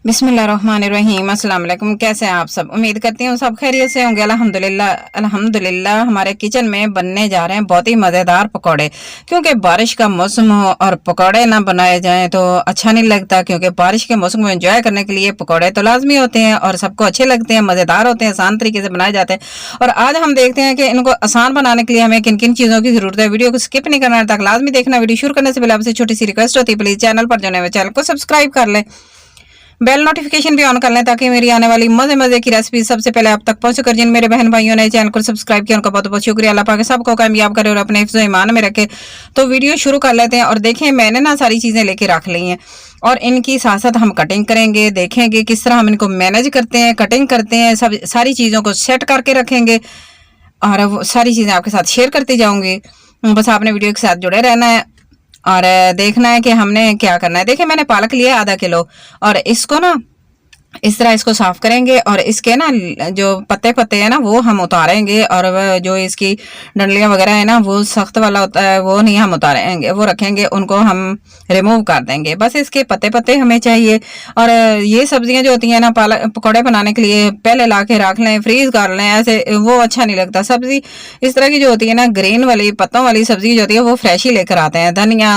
बिस्मिल्लाहिर्रहमानिर्रहीम। अस्सलाम वालेकुम। कैसे हैं आप सब? उम्मीद करती हूँ सब खैरियत से होंगे। अल्हम्दुलिल्लाह अल्हम्दुलिल्लाह। हमारे किचन में बनने जा रहे हैं बहुत ही मज़ेदार पकौड़े। क्योंकि बारिश का मौसम हो और पकौड़े ना बनाए जाएं तो अच्छा नहीं लगता। क्योंकि बारिश के मौसम में एंजॉय करने के लिए पकौड़े तो लाजमी होते हैं और सबको अच्छे लगते हैं, मज़ेदार होते हैं, आसान तरीके से बनाए जाते हैं। और आज हम देखते हैं कि इनको आसान बनाने के लिए हमें किन किन चीज़ों की ज़रूरत है। वीडियो को स्किप नहीं करना तक लाजमी देखना। वीडियो शुरू करने से पहले आपसे छोटी सी रिक्वेस्ट होती है, प्लीज़ चैनल पर जो है चैनल को सब्सक्राइब कर लें, बेल नोटिफिकेशन भी ऑन कर लें ताकि मेरी आने वाली मजे मजे की रेसिपी सबसे पहले आप तक पहुंच कर। जिन मेरे बहन भाइयों ने चैनल को सब्सक्राइब किया उनका बहुत बहुत शुक्रिया। अल्लाह पाक सबको कामयाब करे और अपने हिफ्ज़ ईमान में रखे। तो वीडियो शुरू कर लेते हैं। और देखें, मैंने ना सारी चीज़ें लेके रख ली हैं और इनकी साथ साथ हम कटिंग करेंगे। देखेंगे किस तरह हम इनको मैनेज करते हैं, कटिंग करते हैं, सब सारी चीज़ों को सेट करके रखेंगे और वो सारी चीज़ें आपके साथ शेयर करती जाऊँगी। बस आपने वीडियो के साथ जुड़े रहना है और देखना है कि हमने क्या करना है। देखिए, मैंने पालक लिया आधा किलो और इसको ना इस तरह इसको साफ करेंगे और इसके ना जो पत्ते पत्ते हैं ना वो हम उतारेंगे और जो इसकी डंडलियां वगैरह है ना वो सख्त वाला होता है वो नहीं हम उतारेंगे, वो रखेंगे, उनको हम रिमूव कर देंगे। बस इसके पत्ते पत्ते हमें चाहिए। और ये सब्जियां जो होती हैं ना पालक पकौड़े बनाने के लिए पहले ला के रख लें, फ्रीज कर लें, ऐसे वो अच्छा नहीं लगता। सब्जी इस तरह की जो होती है ना ग्रीन वाली पत्तों वाली सब्जी जो होती है वो फ्रेश ही लेकर आते हैं। धनिया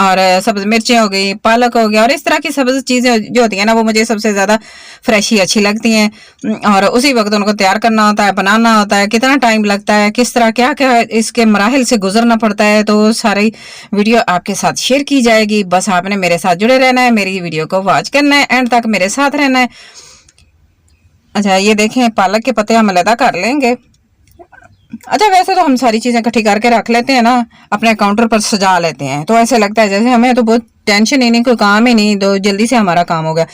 और सब्ज मिर्चें हो गई, पालक हो गया और इस तरह की सब्ज चीज़ें जो होती है ना वो मुझे सबसे ज़्यादा फ्रेश ही अच्छी लगती हैं। और उसी वक्त उनको तैयार करना होता है, बनाना होता है, कितना टाइम लगता है, किस तरह क्या क्या इसके मराहिल से गुजरना पड़ता है, तो सारी वीडियो आपके साथ शेयर की जाएगी। बस आपने मेरे साथ जुड़े रहना है, मेरी वीडियो को वॉच करना है, एंड तक मेरे साथ रहना है। अच्छा, ये देखें पालक के पत्ते हम अलग कर लेंगे। अच्छा, वैसे तो हम सारी चीज़ें इकट्ठी करके रख लेते हैं ना, अपने काउंटर पर सजा लेते हैं, तो ऐसे लगता है जैसे हमें तो बहुत टेंशन ही नहीं, कोई काम ही नहीं, तो जल्दी से हमारा काम हो गया।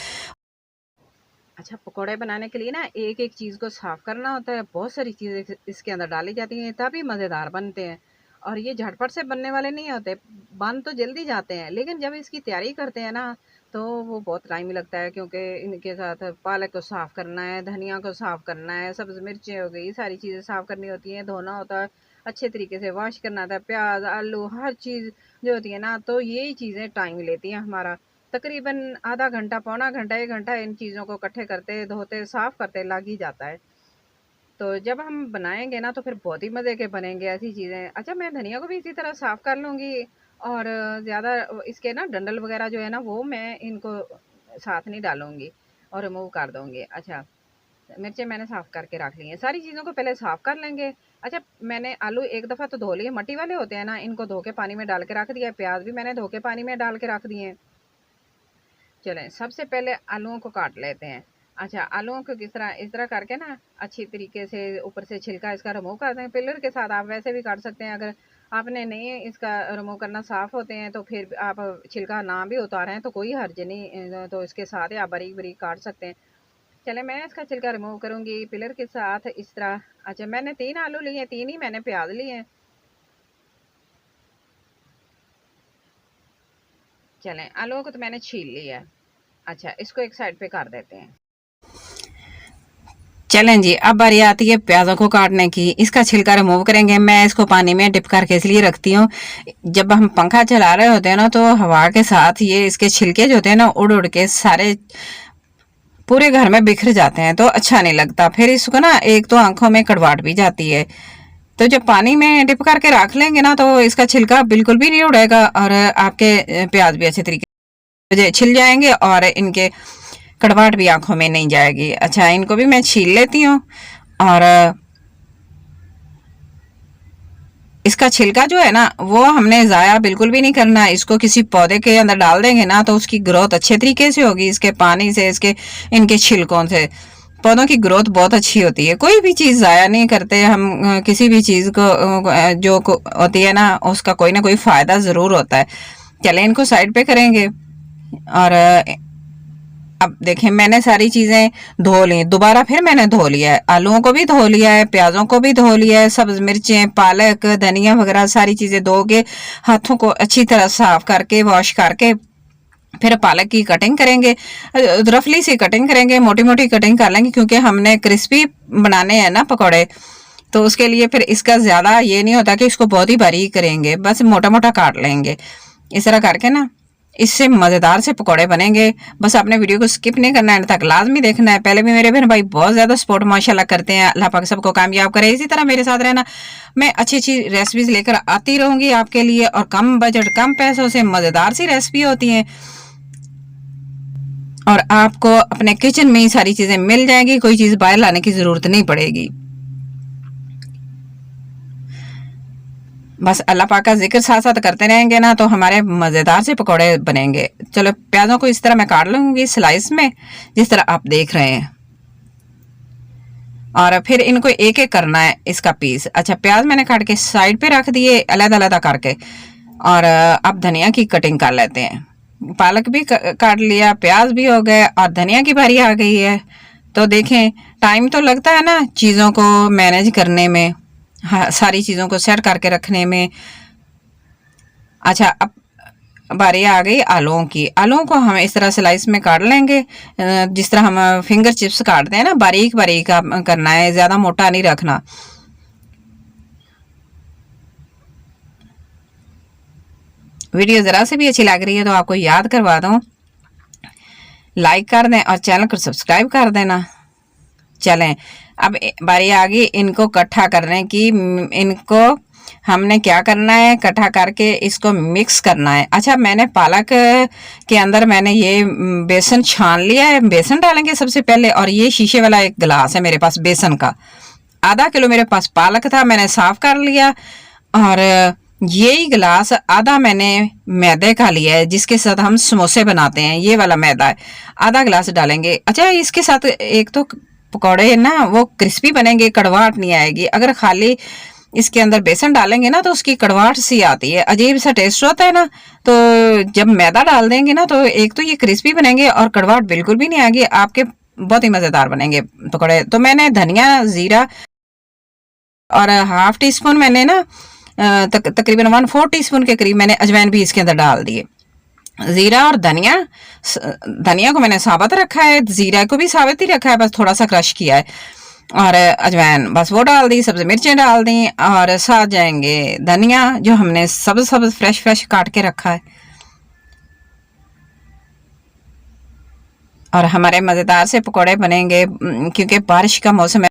अच्छा, पकौड़े बनाने के लिए ना एक एक चीज़ को साफ करना होता है, बहुत सारी चीज़ें इसके अंदर डाली जाती हैं तभी मज़ेदार बनते हैं। और ये झटपट से बनने वाले नहीं होते, बन तो जल्दी जाते हैं लेकिन जब इसकी तैयारी करते हैं ना तो वो बहुत टाइम लगता है। क्योंकि इनके साथ पालक को साफ़ करना है, धनिया को साफ़ करना है, सब्ज़ मिर्चें हो गई, सारी चीज़ें साफ़ करनी होती हैं, धोना होता है, अच्छे तरीके से वॉश करना होता है, प्याज आलू हर चीज़ जो होती है ना, तो यही चीज़ें टाइम लेती हैं हमारा। तकरीबन आधा घंटा, पौना घंटा, 1 घंटा इन चीज़ों को इकट्ठे करते, धोते, साफ़ करते लग ही जाता है। तो जब हम बनाएँगे ना तो फिर बहुत ही मज़े के बनेंगे ऐसी चीज़ें। अच्छा, मैं धनिया को भी इसी तरह साफ़ कर लूँगी और ज़्यादा इसके ना डंठल वग़ैरह जो है ना वो मैं इनको साथ नहीं डालूँगी और रिमूव कर दूँगी। अच्छा, मिर्चें मैंने साफ़ करके रख ली हैं। सारी चीज़ों को पहले साफ़ कर लेंगे। अच्छा, मैंने आलू एक दफ़ा तो धो लिए, मट्टी वाले होते हैं ना, इनको धो के पानी में डाल के रख दिया है। प्याज़ भी मैंने धो के पानी में डाल के रख दिए हैं। चलें, सबसे पहले आलूओं को काट लेते हैं। अच्छा, आलूओं को किस तरह इस तरह करके ना अच्छी तरीके से ऊपर से छिलका इसका रिमूव कर दें। पिलर के साथ आप वैसे भी काट सकते हैं। अगर आपने नहीं इसका रिमूव करना, साफ़ होते हैं तो फिर आप छिलका ना भी उतारें तो कोई हर्ज नहीं, तो इसके साथ ही आप बारीक बारीक काट सकते हैं। चलें, मैं इसका छिलका रिमूव करूँगी पिलर के साथ इस तरह। अच्छा, मैंने 3 आलू लिए हैं, 3 ही मैंने प्याज लिए हैं। चलें, आलूओं को तो मैंने छील लिया है। अच्छा, इसको एक साइड पे कर देते हैं। चलें जी, अब बारी आती है प्याज़ों को काटने की। इसका छिलका रिमूव करेंगे। मैं इसको पानी में डिप करके इसलिए रखती हूँ, जब हम पंखा चला रहे होते हैं ना तो हवा के साथ ये इसके छिलके जो होते हैं ना उड़ उड़ के सारे पूरे घर में बिखर जाते हैं, तो अच्छा नहीं लगता। फिर इसको ना एक तो आंखों में कड़वाहट भी जाती है। तो जब पानी में डिप करके रख लेंगे ना तो इसका छिलका बिल्कुल भी नहीं उड़ेगा और आपके प्याज भी अच्छे तरीके से छिल जाएंगे और इनके कड़वाहट भी आंखों में नहीं जाएगी। अच्छा, इनको भी मैं छील लेती हूँ और इसका छिलका जो है ना वो हमने ज़ाया बिल्कुल भी नहीं करना। इसको किसी पौधे के अंदर डाल देंगे ना तो उसकी ग्रोथ अच्छे तरीके से होगी। इसके पानी से, इसके इनके छिलकों से पौधों की ग्रोथ बहुत अच्छी होती है। कोई भी चीज़ ज़ाया नहीं करते हम, किसी भी चीज़ को जो होती है ना उसका कोई ना कोई फ़ायदा ज़रूर होता है। चलें, इनको साइड पे करेंगे और अब देखें मैंने सारी चीज़ें धो ली, दोबारा फिर मैंने धो लिया है। आलूओं को भी धो लिया है, प्याज़ों को भी धो लिया है, सब्ज मिर्चें, पालक, धनिया वगैरह सारी चीज़ें धो के हाथों को अच्छी तरह साफ करके वॉश करके फिर पालक की कटिंग करेंगे। रफली सी कटिंग करेंगे, मोटी मोटी कटिंग कर लेंगे क्योंकि हमने क्रिस्पी बनाने हैं ना पकौड़े, तो उसके लिए फिर इसका ज़्यादा ये नहीं होता कि इसको बहुत ही बारीक करेंगे, बस मोटा मोटा काट लेंगे। इस तरह करके ना इससे मज़ेदार से पकौड़े बनेंगे। बस आपने वीडियो को स्किप नहीं करना है, एंड तक लाजमी देखना है। पहले भी मेरे बहन भाई बहुत ज़्यादा सपोर्ट माशाल्लाह करते हैं, अल्लाह पाक सबको कामयाब करे। इसी तरह मेरे साथ रहना, मैं अच्छी अच्छी रेसिपीज़ लेकर आती रहूँगी आपके लिए, और कम बजट कम पैसों से मज़ेदार सी रेसिपी होती हैं, और आपको अपने किचन में ही सारी चीज़ें मिल जाएंगी, कोई चीज़ बाहर लाने की ज़रूरत नहीं पड़ेगी। बस अल्लाह पाक का जिक्र साथ साथ करते रहेंगे ना, तो हमारे मज़ेदार से पकौड़े बनेंगे। चलो प्याज़ों को इस तरह मैं काट लूँगी स्लाइस में, जिस तरह आप देख रहे हैं, और फिर इनको एक एक करना है इसका पीस। अच्छा, प्याज मैंने काट के साइड पे रख दिए अलग अलग करके, और अब धनिया की कटिंग कर लेते हैं। पालक भी काट लिया, प्याज भी हो गए, और धनिया की बारी आ गई है। तो देखें, टाइम तो लगता है ना चीज़ों को मैनेज करने में, हाँ, सारी चीज़ों को सेट करके रखने में। अच्छा, अब बारी आ गई आलूओं की। आलूओं को हम इस तरह स्लाइस में काट लेंगे, जिस तरह हम फिंगर चिप्स काटते हैं ना, बारीक बारीक करना है, ज़्यादा मोटा नहीं रखना। वीडियो ज़रा से भी अच्छी लग रही है तो आपको याद करवा दूँ, लाइक कर दें और चैनल को सब्सक्राइब कर देना। चलें, अब बारी आ गई इनको इकट्ठा करने की। इनको हमने क्या करना है, इकट्ठा करके इसको मिक्स करना है। अच्छा, मैंने पालक के अंदर मैंने ये बेसन छान लिया है। बेसन डालेंगे सबसे पहले, और ये शीशे वाला एक गिलास है मेरे पास बेसन का, आधा किलो मेरे पास पालक था, मैंने साफ कर लिया। और यही गिलास आधा मैंने मैदे का लिया है, जिसके साथ हम समोसे बनाते हैं, ये वाला मैदा है, आधा गिलास डालेंगे। अच्छा, इसके साथ एक तो पकौड़े ना वो क्रिस्पी बनेंगे, कड़वाहट नहीं आएगी। अगर खाली इसके अंदर बेसन डालेंगे ना तो उसकी कड़वाहट सी आती है, अजीब सा टेस्ट होता है ना। तो जब मैदा डाल देंगे ना तो एक तो ये क्रिस्पी बनेंगे और कड़वाहट बिल्कुल भी नहीं आएगी, आपके बहुत ही मज़ेदार बनेंगे पकौड़े। तो मैंने धनिया, ज़ीरा और हाफ टी स्पून मैंने ना तकरीबन 1/4 टीस्पून के करीब मैंने अजवाइन भी इसके अंदर डाल दिए। ज़ीरा और धनिया, धनिया को मैंने साबुत रखा है, ज़ीरा को भी साबुत ही रखा है, बस थोड़ा सा क्रश किया है, और अजवाइन बस वो डाल दी, सब्ज़ी मिर्चें डाल दी, और साथ जाएंगे धनिया जो हमने सब फ्रेश फ्रेश काट के रखा है। और हमारे मज़ेदार से पकौड़े बनेंगे, क्योंकि बारिश का मौसम है,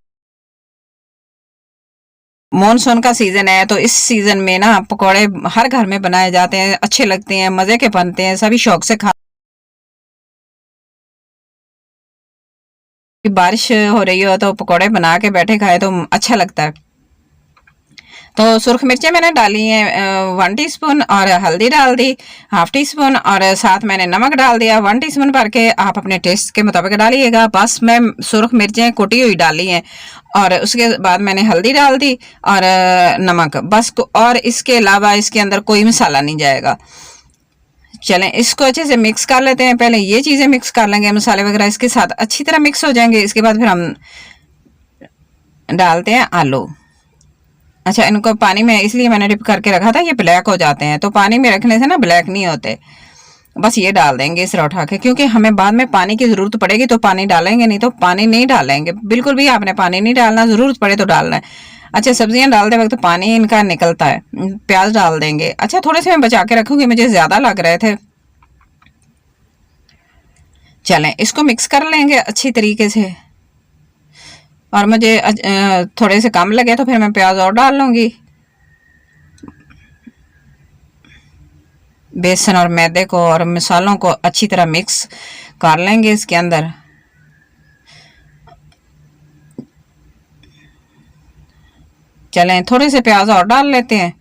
मॉनसून का सीज़न है, तो इस सीज़न में ना पकौड़े हर घर में बनाए जाते हैं, अच्छे लगते हैं, मज़े के बनते हैं, सभी शौक से खा। बारिश हो रही हो तो पकौड़े बना के बैठे खाए तो अच्छा लगता है। तो सुर्ख मिर्चें मैंने डाली हैं 1 टीस्पून, और हल्दी डाल दी हाफ टी स्पून, और साथ मैंने नमक डाल दिया 1 टीस्पून भर के। आप अपने टेस्ट के मुताबिक डालिएगा। बस मैं सुर्ख मिर्चें कुटी हुई डाली हैं, और उसके बाद मैंने हल्दी डाल दी और नमक बस। और इसके अलावा इसके अंदर कोई मसाला नहीं जाएगा। चलें, इसको अच्छे से मिक्स कर लेते हैं। पहले ये चीज़ें मिक्स कर लेंगे, मसाले वगैरह इसके साथ अच्छी तरह मिक्स हो जाएंगे। इसके बाद फिर हम डालते हैं आलू। अच्छा, इनको पानी में इसलिए मैंने डिप करके रखा था, ये ब्लैक हो जाते हैं, तो पानी में रखने से ना ब्लैक नहीं होते। बस ये डाल देंगे इस तरह उठा के, क्योंकि हमें बाद में पानी की ज़रूरत पड़ेगी तो पानी डालेंगे, नहीं तो पानी नहीं डालेंगे बिल्कुल भी। आपने पानी नहीं डालना, ज़रूरत पड़े तो डालना है। अच्छा, सब्जियां डालते वक्त पानी इनका निकलता है। प्याज डाल देंगे। अच्छा, थोड़े से मैं बचा के रखूँगी, मुझे ज़्यादा लग रहे थे। चलें, इसको मिक्स कर लेंगे अच्छी तरीके से, और मुझे थोड़े से कम लगे तो फिर मैं प्याज और डाल लूँगी। बेसन और मैदे को और मसालों को अच्छी तरह मिक्स कर लेंगे इसके अंदर। चलें, थोड़े से प्याज और डाल लेते हैं।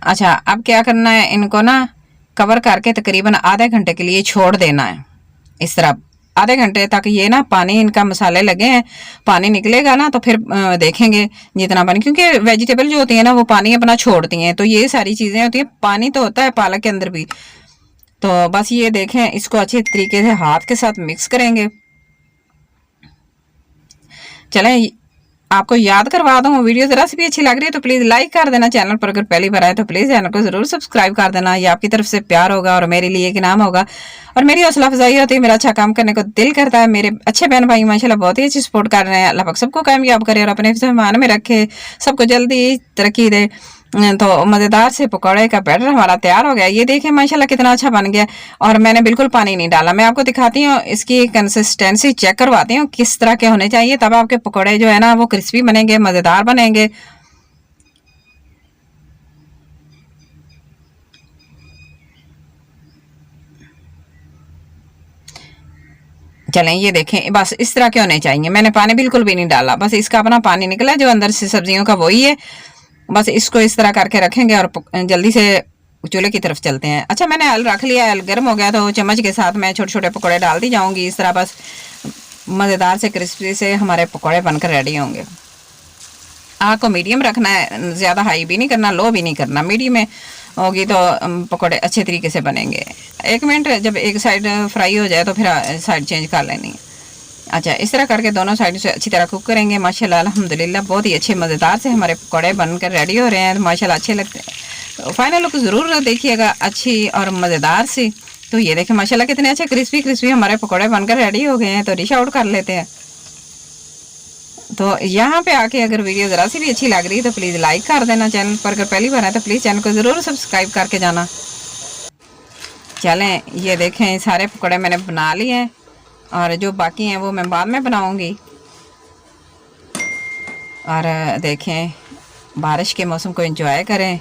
अच्छा, अब क्या करना है, इनको ना कवर करके तकरीबन आधे घंटे के लिए छोड़ देना है। इस तरह आधे घंटे तक ये ना पानी इनका मसाले लगे हैं, पानी निकलेगा ना तो फिर देखेंगे जितना पानी, क्योंकि वेजिटेबल जो होती है ना वो पानी अपना छोड़ती हैं, तो ये सारी चीज़ें होती हैं, पानी तो होता है पालक के अंदर भी। तो बस ये देखें, इसको अच्छे तरीके से हाथ के साथ मिक्स करेंगे। चलें, आपको याद करवा दूँ, वीडियो ज़रा सी भी अच्छी लग रही है तो प्लीज़ लाइक कर देना। चैनल पर अगर पहली बार आए तो प्लीज़ चैनल को ज़रूर सब्सक्राइब कर देना। ये आपकी तरफ से प्यार होगा और मेरे लिए एक इनाम होगा, और मेरी हौसला अफजाई होती है, मेरा अच्छा काम करने को दिल करता है। मेरे अच्छे बहन भाई माशाल्लाह बहुत ही अच्छी सपोर्ट कर रहे हैं। अल्लाह पाक सबको कामयाब करे और अपने ईमान में रखे, सबको जल्दी तरक्की दे। तो मज़ेदार से पकौड़े का बैटर हमारा तैयार हो गया। ये देखिए माशाल्लाह कितना अच्छा बन गया और मैंने बिल्कुल पानी नहीं डाला। मैं आपको दिखाती हूँ इसकी कंसिस्टेंसी चेक करवाती हूँ किस तरह के होने चाहिए, तब आपके पकौड़े जो है ना वो क्रिस्पी बनेंगे, मज़ेदार बनेंगे। चलें ये देखें बस इस तरह के होने चाहिए। मैंने पानी बिल्कुल भी नहीं डाला, बस इसका अपना पानी निकला जो अंदर से सब्जियों का वही है। बस इसको इस तरह करके रखेंगे और जल्दी से चूल्हे की तरफ चलते हैं। अच्छा मैंने हल रख लिया, हल गर्म हो गया तो चम्मच के साथ मैं छोटे छोटे पकौड़े डालती जाऊंगी इस तरह। बस मज़ेदार से क्रिस्पी से हमारे पकौड़े बनकर रेडी होंगे। आग को मीडियम रखना है, ज़्यादा हाई भी नहीं करना, लो भी नहीं करना, मीडियम में होगी तो पकौड़े अच्छे तरीके से बनेंगे। 1 मिनट जब एक साइड फ्राई हो जाए तो फिर साइड चेंज कर लेनी। अच्छा इस तरह करके दोनों साइड से अच्छी तरह कुक करेंगे। माशाल्लाह अल्हम्दुलिल्लाह बहुत ही अच्छे मज़ेदार से हमारे पकौड़े बनकर रेडी हो रहे हैं। माशाल्लाह अच्छे लगते हैं। फाइनल लुक ज़रूर देखिएगा अच्छी और मज़ेदार सी। तो ये देखें माशाल्लाह कितने अच्छे क्रिस्पी क्रिस्पी हमारे पकौड़े बनकर रेडी हो गए हैं। तो डिश आउट कर लेते हैं। तो यहाँ पे आके अगर वीडियो ज़रा सी भी अच्छी लग रही है तो प्लीज़ लाइक कर देना। चैनल पर अगर पहली बार है तो प्लीज़ चैनल को ज़रूर सब्सक्राइब करके जाना। चलें ये देखें सारे पकौड़े मैंने बना लिए हैं और जो बाकी हैं वो मैं बाद में बनाऊंगी। और देखें बारिश के मौसम को एंजॉय करें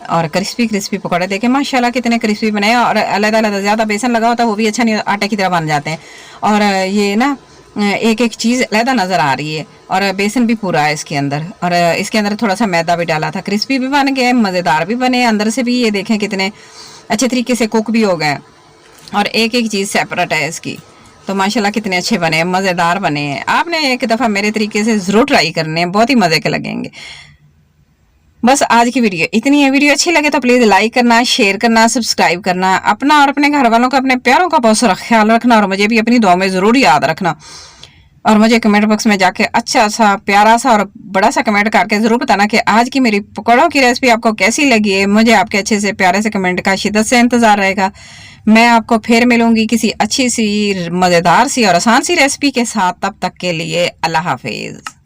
और क्रिस्पी क्रिस्पी पकौड़े देखें माशाल्लाह कितने क्रिस्पी बने। और अलग-अलग ज़्यादा बेसन लगा होता है वो भी अच्छा नहीं, आटे की तरह बन जाते हैं। और ये ना एक एक चीज़ अलहदा नज़र आ रही है और बेसन भी पूरा है इसके अंदर। और इसके अंदर थोड़ा सा मैदा भी डाला था। क्रिस्पी भी बन गए, मज़ेदार भी बने, अंदर से भी ये देखें कितने अच्छे तरीके से कुक भी हो गए और एक एक चीज़ सेपरेट है इसकी। तो माशाल्लाह कितने अच्छे बने, मज़ेदार बने हैं। आपने एक दफ़ा मेरे तरीके से ज़रूर ट्राई करने हैं, बहुत ही मज़े के लगेंगे। बस आज की वीडियो इतनी है। वीडियो अच्छी लगे तो प्लीज़ लाइक करना, शेयर करना, सब्सक्राइब करना। अपना और अपने घर वालों का, अपने प्यारों का बहुत सारा ख्याल रखना और मुझे भी अपनी दुआ में ज़रूर याद रखना। और मुझे कमेंट बॉक्स में जाके अच्छा सा प्यारा सा और बड़ा सा कमेंट करके ज़रूर बताना कि आज की मेरी पकौड़ों की रेसिपी आपको कैसी लगी है। मुझे आपके अच्छे से प्यारे से कमेंट का शिद्दत से इंतज़ार रहेगा। मैं आपको फिर मिलूंगी किसी अच्छी सी मज़ेदार सी और आसान सी रेसिपी के साथ। तब तक के लिए अल्लाह हाफिज़।